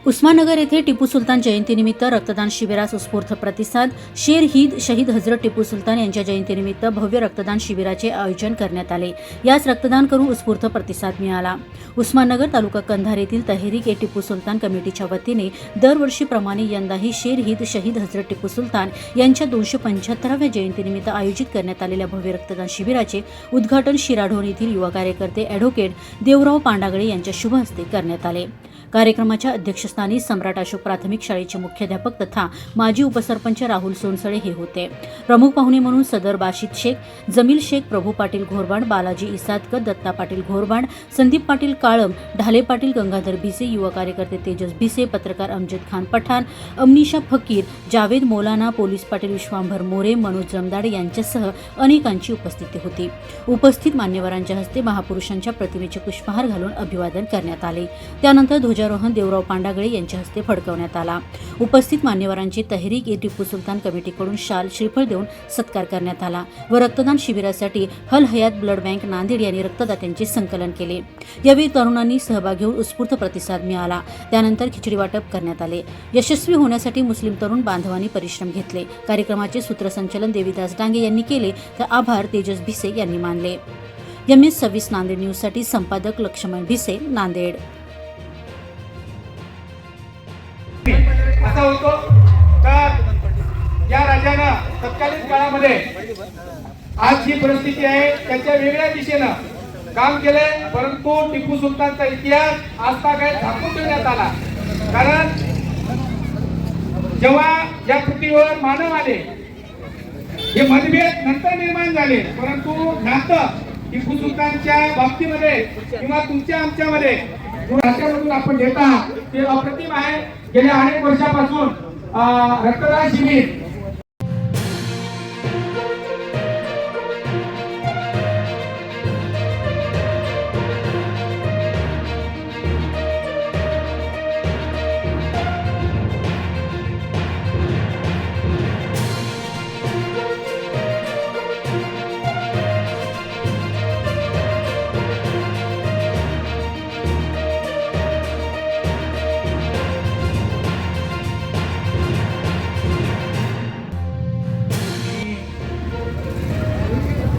उस्माननगर येथे टिपू सुलतान जयंतीनिमित्त रक्तदान शिबिरास उत्स्फूर्त प्रतिसाद. शेर ईद शहीद हजरत टिपू सुलतान यांच्या जयंतीनिमित्त भव्य रक्तदान शिबिराचे आयोजन करण्यात आले. यास रक्तदान करून उत्स्फूर्त प्रतिसाद मिळाला. उस्माननगर तालुका कंधार येथील तहरीक ए टिपू सुलतान कमिटीच्या वतीने दरवर्षीप्रमाणे यंदाही शेर ईद शहीद हजरत टिपू सुलतान यांच्या 275व्या जयंतीनिमित्त आयोजित करण्यात आलेल्या भव्य रक्तदान शिबिराचे उद्घाटन शिराढोण येथील युवा कार्यकर्ते ॲडव्होकेट देवराव पांडागळे यांच्या शुभ हस्ते करण्यात आले. कार्यक्रमाच्या अध्यक्षस्थानी सम्राट अशोक प्राथमिक शाळेचे मुख्याध्यापक तथा माजी उपसरपंच राहुल सोनसळे हे होते. प्रमुख पाहुणे म्हणून सदर बाशिद शेख, जमील शेख, प्रभू पाटील घोरबाड, बालाजी इसादकर, दत्ता पाटील घोरबाड, संदीप पाटील काळम, ढाले पाटील, गंगाधर भिसे, युवा कार्यकर्ते तेजस भिसे, पत्रकार अमजद खान पठाण, अमनीशा फकीर, जावेद मौलाना, पोलीस पाटील विश्वांभर मोरे, मनोज जमदाड यांच्यासह अनेकांची उपस्थिती होती. उपस्थित मान्यवरांच्या हस्ते महापुरुषांच्या प्रतिमेचे पुष्पहार घालून अभिवादन करण्यात आले. त्यानंतर ध्वजारोहण देवराव पांडागळे यांच्या हस्ते फडकवण्यात आला. उपस्थित मान्यवरांची तहरीक ए टिपू सुलतान कमिटीकडून शाल, श्रीफळ देऊन सत्कार करण्यात आला व रक्तदान शिबिरासाठी हल हयात ब्लड बँक नांदेड यांनी रक्तदात्यांचे संकलन केले. यावेळी तरुणांनी सहभाग घेऊन उत्स्फूर्त प्रतिसाद मिळाला. त्यानंतर खिचडी वाटप करण्यात आले. यशस्वी होण्यासाठी मुस्लिम तरुण बांधवांनी परिश्रम घेतले. कार्यक्रमाचे सूत्रसंचालन देवीदास डांगे यांनी केले तर आभार तेजस भिसे यांनी मानले. MS26 नांदेड न्यूजसाठी संपादक लक्ष्मण भिसे, नांदेड. असा होतो तर या राजानं तत्कालीन काळामध्ये आज जी परिस्थिती आहे त्याच्या वेगळ्या दिशेनं काम केलंय, परंतु टिपू सुलतानचा इतिहास आजतागायत झाकून ठेवण्यात आला. कारण जेव्हा या पृथ्वीवर मानव आले हे मतभेद नंतर निर्माण झाले, परंतु नातं टिपू सुलतानच्या बाबतीमध्ये किंवा तुमच्या आमच्यामध्ये राज्यामधून आपण देता ते अप्रतिम आहे. गेल्या अनेक वर्षापासून रक्तदान शिबिर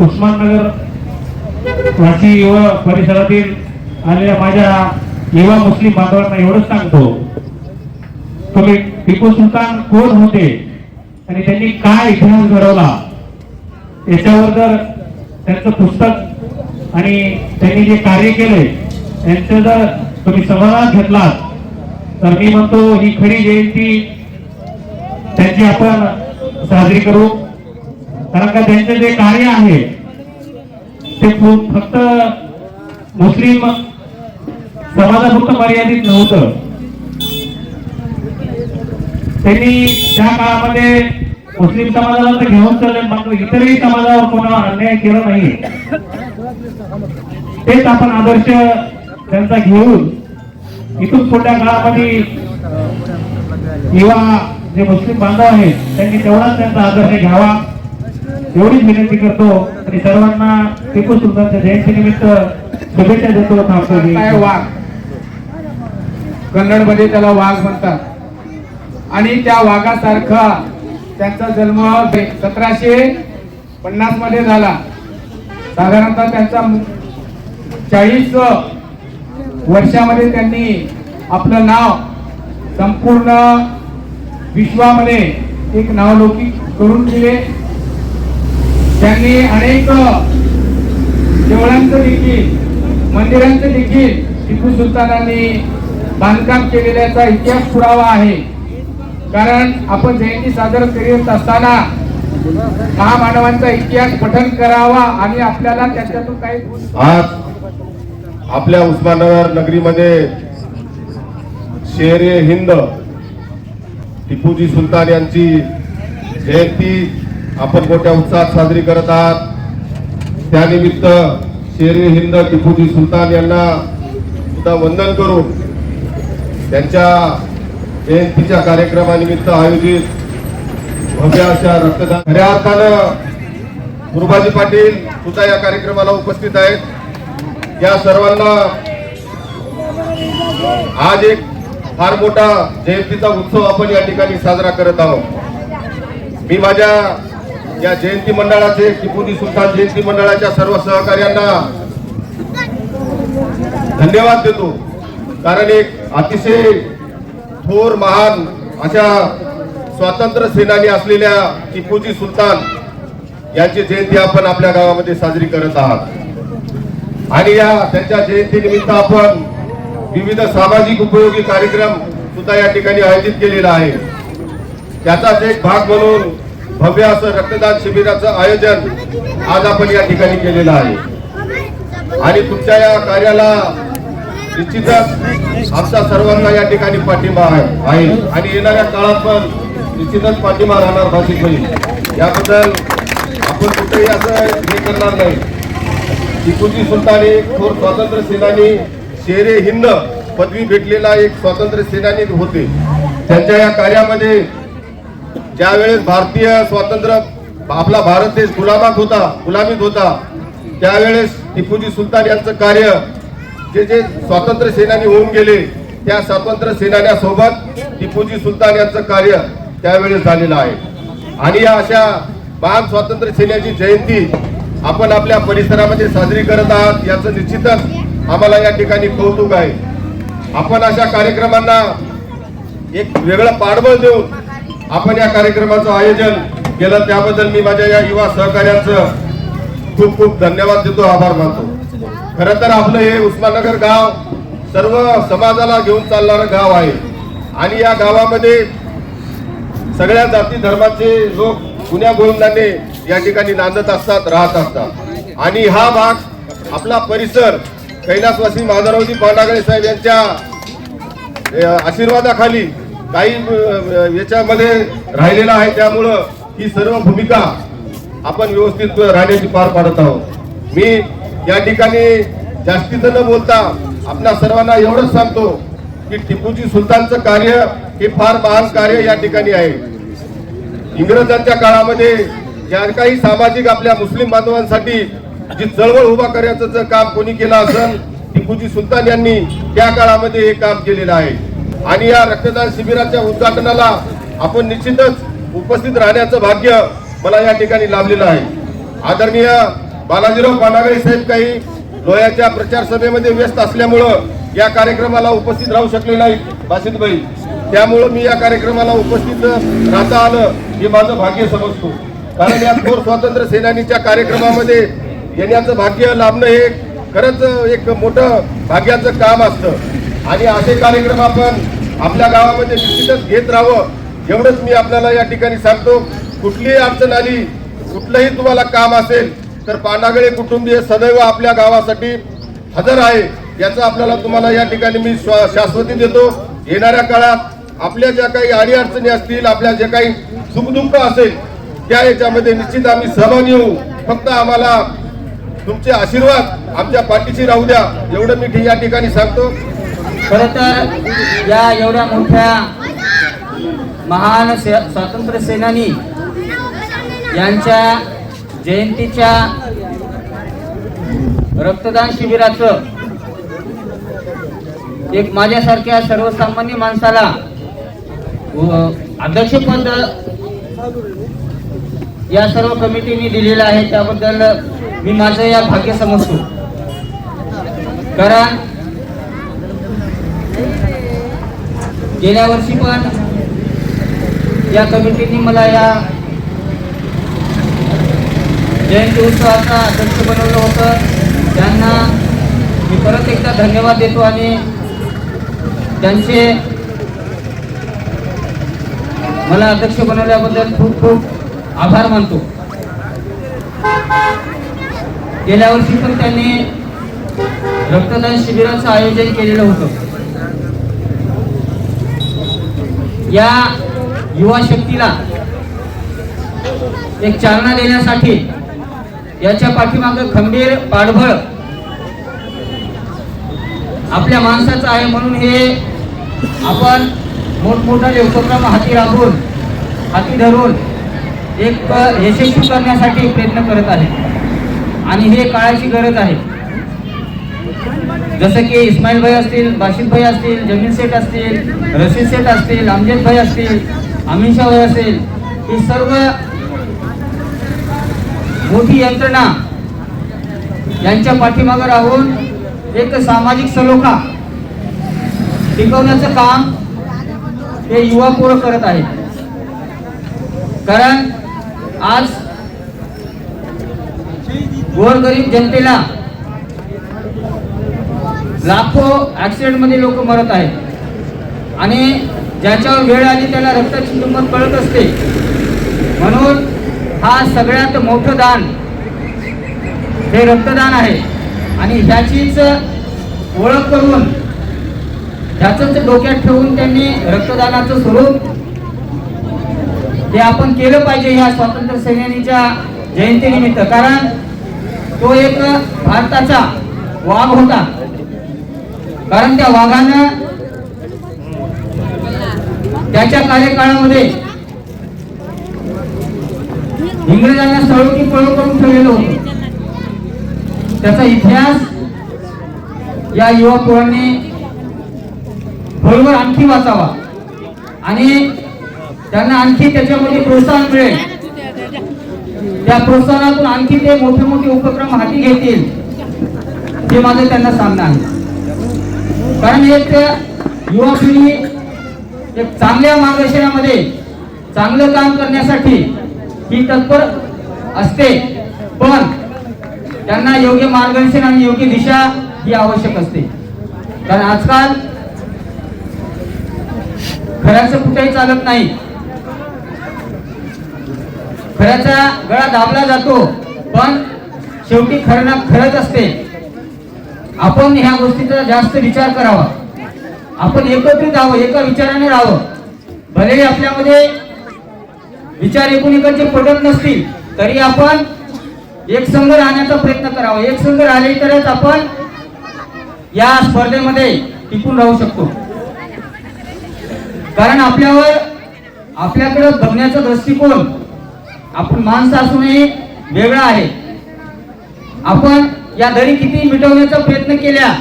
उस्माननगर वाशी व परिसरातील आलेल्या माझ्या युवा मुस्लिम बांधवांना एवढंच सांगतो, तुम्ही टिपू सुलतान कोण होते आणि त्यांनी काय इतिहास घडवला याच्यावर जर त्यांचं पुस्तक आणि त्यांनी जे कार्य केले यांचं जर तुम्ही समाधान घेतलात तर मी म्हणतो ही खरी जयंती त्यांची आपण साजरी करू. कारण का त्यांचं जे कार्य आहे ते फक्त मुस्लिम समाजापुरतं मर्यादित नव्हतं. त्यांनी त्या काळामध्ये मुस्लिम समाजाला तर घेऊन चालले, मात्र इतरही समाजावर कोणाला अन्याय केला नाही. तेच आपण आदर्श त्यांचा घेऊन इथून पुढच्या काळामध्ये युवा जे मुस्लिम बांधव आहेत त्यांनी तेवढाच त्यांचा आदर्श घ्यावा एवढीच विनंती करतो. आणि सर्वांना टिपू सुलतानच्या जयंतीनिमित्त शुभेच्छा देतो. वाघ कन्नडमध्ये त्याला वाघ म्हणतात आणि त्या वाघासारखा त्यांचा जन्म 1750 मध्ये झाला. साधारणतः त्यांचा 40 वर्षामध्ये त्यांनी आपलं नाव संपूर्ण विश्वामध्ये एक नावलौकिक करून दिले. त्यांनी अनेक देवळांचं देखील मंदिरांचं देखील टिपू सुलतानांनी बांधकाम केलेल्याचा इतिहास पुरावा आहे. कारण आपण जयंती साजरा करीत असताना महामानवांचा इतिहास पठण करावा आणि आपल्याला त्याच्यातून काही. आज आपल्या उस्माननगर नगरीमध्ये शेर हिंद टिपूजी सुलतान यांची जयंती आपण मोठ्या उत्साहात साजरी करत आहात. त्यानिमित्त शेर हिंद टिपूजी सुलतान यांना सुद्धा वंदन करून त्यांच्या जयंतीच्या कार्यक्रमानिमित्त आयोजित भव्य अशा रक्तदान खऱ्या अर्थानं गुरुबाजी पाटील सुद्धा या कार्यक्रमाला उपस्थित आहेत. या सर्वांना आज एक फार मोठा जयंतीचा उत्सव आपण या ठिकाणी साजरा करत आहोत. मी माझ्या या जयंती मंडळाचे टिपूजी सुलतान जयंती मंडळाच्या सर्व सहकार्यांना धन्यवाद देतो. कारण एक अतिशय थोर महान अशा स्वातंत्र्य सेनानी असलेल्या टिपूजी सुलतान यांची जयंती आपण आपल्या गावामध्ये साजरी करत आहात. आणि या त्यांच्या जयंतीनिमित्त आपण विविध सामाजिक उपयोगी कार्यक्रम सुद्धा या ठिकाणी आयोजित केलेला आहे. त्याचाच एक भाग म्हणून भव्य असं रक्तदान शिबिराचं आयोजन आज आपण या ठिकाणी केलेलं आहे. आणि तुमच्या या कार्याला निश्चितच आमचा सर्वांना या ठिकाणी पाठिंबा आहे आणि येणाऱ्या काळात पण निश्चितच पाठिंबा राहणार भाषिक होईल. याबद्दल आपण कुठेही असं हे करणार नाही. टिपूजी सुलतान एक थोर स्वातंत्र्य सेनानी, शेरे हिंद पदवी भेटलेला एक स्वातंत्र्य सेनानी होते. त्यांच्या या कार्यामध्ये ज्यावेळेस भारतीय स्वातंत्र्य आपला भारत देश गुलामीत होता त्यावेळेस टिपूजी सुलतान यांचं कार्य जे स्वातंत्र्य सेनानी होऊन गेले त्या स्वातंत्र्य सेनान्यासोबत टिपूजी सुलतान यांचं कार्य त्यावेळेस झालेलं आहे. आणि या अशा महान स्वातंत्र्य सेनेची जयंती आपण आपल्या परिसरामध्ये साजरी करत आहात याचं निश्चितच आम्हाला या ठिकाणी कौतुक आहे. आपण अशा कार्यक्रमांना एक वेगळं पाठबळ देऊन आपण या कार्यक्रमाचं आयोजन केलं त्याबद्दल मी माझ्या या युवा सहकार्यांचं खूप खूप धन्यवाद देतो, आभार मानतो. खरं तर आपलं हे उस्माननगर गाव सर्व समाजाला घेऊन चालणारं गाव आहे आणि या गावामध्ये सगळ्या जाती धर्माचे लोक पुण्या गोविंदाने या ठिकाणी नांदत असतात, राहत असतात. आणि हा भाग आपला परिसर कैलासवासी माधवरावजी पांडागळे साहेब यांच्या आशीर्वादाखाली काही याच्यामध्ये राहिलेला आहे. त्यामुळं ही सर्व भूमिका आपण व्यवस्थित राहण्याची पार पाडत आहोत. मी या ठिकाणी जास्तीचं न बोलता आपल्या सर्वांना एवढंच सांगतो की टिपूजी सुलतानचं कार्य हे फार महान कार्य या ठिकाणी आहे. इंग्रजांच्या काळामध्ये ज्या काही सामाजिक आपल्या मुस्लिम बांधवांसाठी जी चळवळ उभा करायचं जर काम कोणी केलं असेल टिपूजी सुलतान यांनी त्या काळामध्ये हे काम केलेलं आहे. आणि या रक्तदान शिबिराच्या उद्घाटनाला आपण निश्चितच उपस्थित राहण्याचं भाग्य मला या ठिकाणी लाभलेलं आहे. आदरणीय बालाजीराव पांडागळे साहेब काही लोह्याच्या प्रचार सभेमध्ये व्यस्त असल्यामुळं या कार्यक्रमाला उपस्थित राहू शकले नाही बासितबाई. त्यामुळं मी या कार्यक्रमाला उपस्थित राहता आलं हे माझं भाग्य समजतो. कारण या थोर स्वातंत्र्य सेनानीच्या कार्यक्रमामध्ये येण्याचं भाग्य लाभणं हे खरंच एक मोठं भाग्याचं काम असतं. आणि असे कार्यक्रम आपण आपल्या गावामध्ये निश्चितच घेत राहावं एवढंच मी आपल्याला या ठिकाणी सांगतो. कुठलीही अडचण आली, कुठलंही तुम्हाला काम असेल तर पांडागळे कुटुंबीय सदैव आपल्या गावासाठी हजर आहे याचं आपल्याला तुम्हाला या ठिकाणी मी शाश्वती देतो. येणाऱ्या काळात आपल्या ज्या काही अडीअडचणी असतील, आपल्या जे काही सुखदुःख असेल त्या याच्यामध्ये निश्चित आम्ही सहभागी होऊ. फक्त आम्हाला तुमचे आशीर्वाद आमच्या पाठीशी राहू द्या एवढं मी या ठिकाणी सांगतो. खरं तर या एवढ्या मोठ्या महान स्वातंत्र्य सेनानी यांच्या जयंतीच्या रक्तदान शिबिराचं एक माझ्यासारख्या सर्वसामान्य माणसाला अध्यक्षपद या सर्व कमिटीने दिलेलं आहे त्याबद्दल मी माझं या भाग्य समजतो. कारण गेल्या वर्षी पण या कमिटीने मला या जयंती उत्सवाचा अध्यक्ष बनवलं होतं. त्यांना मी परत एकदा धन्यवाद देतो आणि त्यांचे मला अध्यक्ष बनवल्याबद्दल खूप खूप आभार मानतो. गेल्या वर्षी पण त्यांनी रक्तदान शिबिराचं आयोजन केलेलं होतं. या युवा शक्तीला एक चालना देण्यासाठी याच्या पाठीमागं खंबीर पाठबळ आपल्या माणसाचं आहे. म्हणून हे आपण मोठमोठे उपक्रम हाती धरून एक यशस्वी करण्यासाठी प्रयत्न करत आहे आणि हे काळाची गरज आहे. जसं की इस्माईल भाई असतील, बाशिद भाई असतील, जमीन शेठ असतील, रशीद शेठ असतील, अमजद भाई असतील, अमीन शाह भाई असेल, ही सर्व मोठी यंत्रणा यांच्या पाठीमागे राहून एक सामाजिक सलोखा टिकवण्याचं काम हे युवा पोरं करत आहेत. कारण आज गोरगरीब जनतेला लाखो ऍक्सिडेंट मध्ये लोक मरत आहेत आणि ज्याच्यावर वेळ आली त्याला रक्ताची किंमत कळत असते. म्हणून हा सगळ्यात मोठं दान हे रक्तदान आहे आणि ह्याचीच ओळख करून ह्याच डोक्यात ठेवून त्यांनी रक्तदानाचं स्वरूप हे आपण केलं पाहिजे ह्या स्वातंत्र्य सेनानीच्या जयंतीनिमित्त. कारण तो एक भारताचा वाघ होता. कारण त्या वाघानं त्याच्या कार्यकाळामध्ये इंग्रजांना सळो की पळो करून ठेवलेलं होतं. त्याचा इतिहास या युवा पोरांनी खोलवर आणखी वाचावा आणि त्यांना आणखी त्याच्यामध्ये प्रोत्साहन मिळेल. त्या प्रोत्साहनातून आणखी ते मोठे मोठे उपक्रम हाती घेतील हे माझं त्यांना सांगणं आहे. कारण एक युवा पिढी एक चांगल्या मार्गदर्शनामध्ये चांगलं काम करण्यासाठी ही तत्पर असते, पण त्यांना योग्य मार्गदर्शन आणि योग्य दिशा ही आवश्यक असते. कारण आजकाल खऱ्याचं कुठेही चालत नाही. खऱ्याचा गळा दाबला जातो, पण शेवटी खरं ना खरंच असते. आपण ह्या गोष्टीचा जास्त विचार करावा. आपण एकत्रित राहावं, एका विचाराने राहावं. भले आपल्यामध्ये विचार एकूणकडचे पडत नसतील तरी आपण एक संघ राहण्याचा प्रयत्न करावा. एक संघ राहिले तरच आपण या स्पर्धेमध्ये टिकून राहू शकतो. कारण आपल्याकडे बघण्याचा दृष्टिकोन आपण माणसं असूनही वेगळा आहे. आपण या दरी किती मिटवण्याचा प्रयत्न केल्या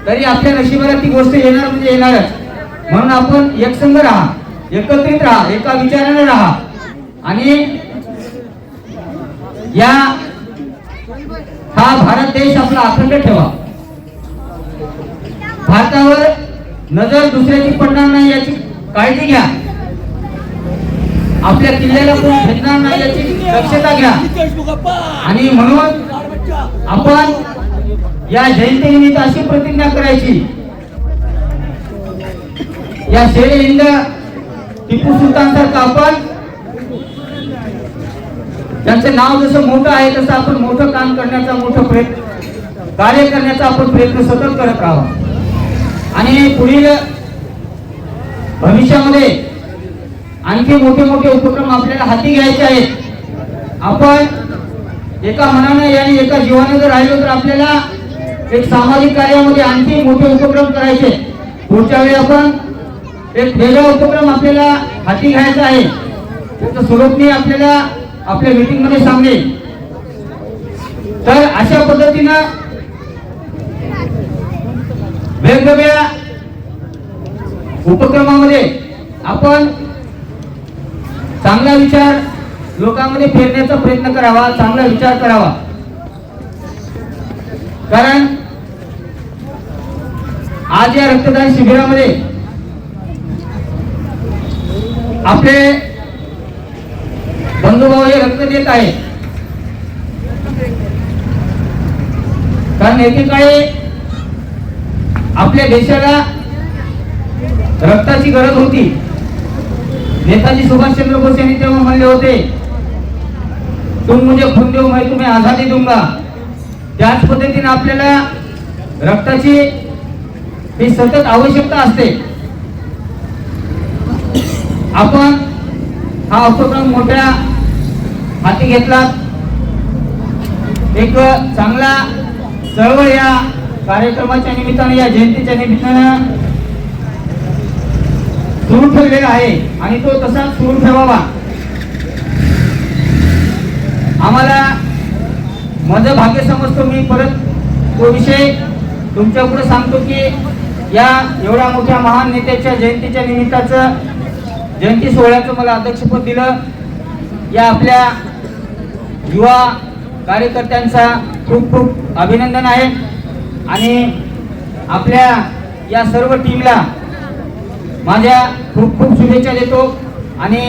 तरी आपल्या नशिबाला ती गोष्ट येणार म्हणजे येणारच. म्हणून आपण एक संघ राहा, एकत्रित राहा, एका विचाराने राहा आणि हा भारत देश आपला अखंड ठेवा. भारतावर नजर दुसऱ्याची पडणार नाही याची काळजी घ्या. आपल्या किल्ल्याला कोण भेटणार नाही याची दक्षता घ्या. आणि म्हणून आपण या जयंतीनिमित्त अशी प्रतिज्ञा करायची, या शेर हिंद टिपू सुलतान सारखं आपण त्यांचं नाव जसं मोठं आहे तसं आपण मोठं काम करण्याचा, मोठं कार्य करण्याचा आपण प्रयत्न सतत करत राहावा. आणि पुढील भविष्यामध्ये आणखी मोठे मोठे उपक्रम आपल्याला हाती घ्यायचे आहेत. आपण एका मनाने आणि एका जीवाने जर राहिलो तर आपल्याला एक सामाजिक कार्यामध्ये आणखी मोठे उपक्रम करायचे. पुढच्या वेळी आपण एक वेगळा उपक्रम आपल्याला हाती घ्यायचा आहे. त्याचं स्वरूप मी आपल्याला आपल्या मीटिंग मध्ये सांगेल. तर अशा पद्धतीनं वेगवेगळ्या उपक्रमामध्ये आपण चांगला विचार लोकांमध्ये पेरण्याचा प्रयत्न करावा, चांगला विचार करावा. कारण आज या रक्तदान शिबिरामध्ये आपले बंधुभाऊ हे रक्त देत आहे. कारण एकेकाळी आपल्या देशाला रक्ताची गरज होती. नेताजी सुभाषचंद्र बोस यांनी तेव्हा म्हणले होते, तुम मुझे खून दो मैं तुम्हें आजादी दूंगा. त्याच पद्धतीने आपल्याला रक्ताची ही सतत आवश्यकता असते. आपण हा उपक्रम मोठ्या हाती घेतला. एक चांगला चळवळ या कार्यक्रमाच्या निमित्ताने, या जयंतीच्या निमित्तानं सुरू ठेवलेला आहे आणि तो तसाच सुरू ठेवावा. आम्हाला माझं भाग्य समजतो. मी परत तो विषय तुमच्या पुढे सांगतो की या एवढ्या मोठ्या महान नेत्याच्या जयंतीच्या निमित्ताचं जयंती सोहळ्याचं मला अध्यक्षपद दिलं. या आपल्या युवा कार्यकर्त्यांचा खूप खूप अभिनंदन आहे आणि आपल्या या सर्व टीमला माझ्या खूप खूप शुभेच्छा देतो आणि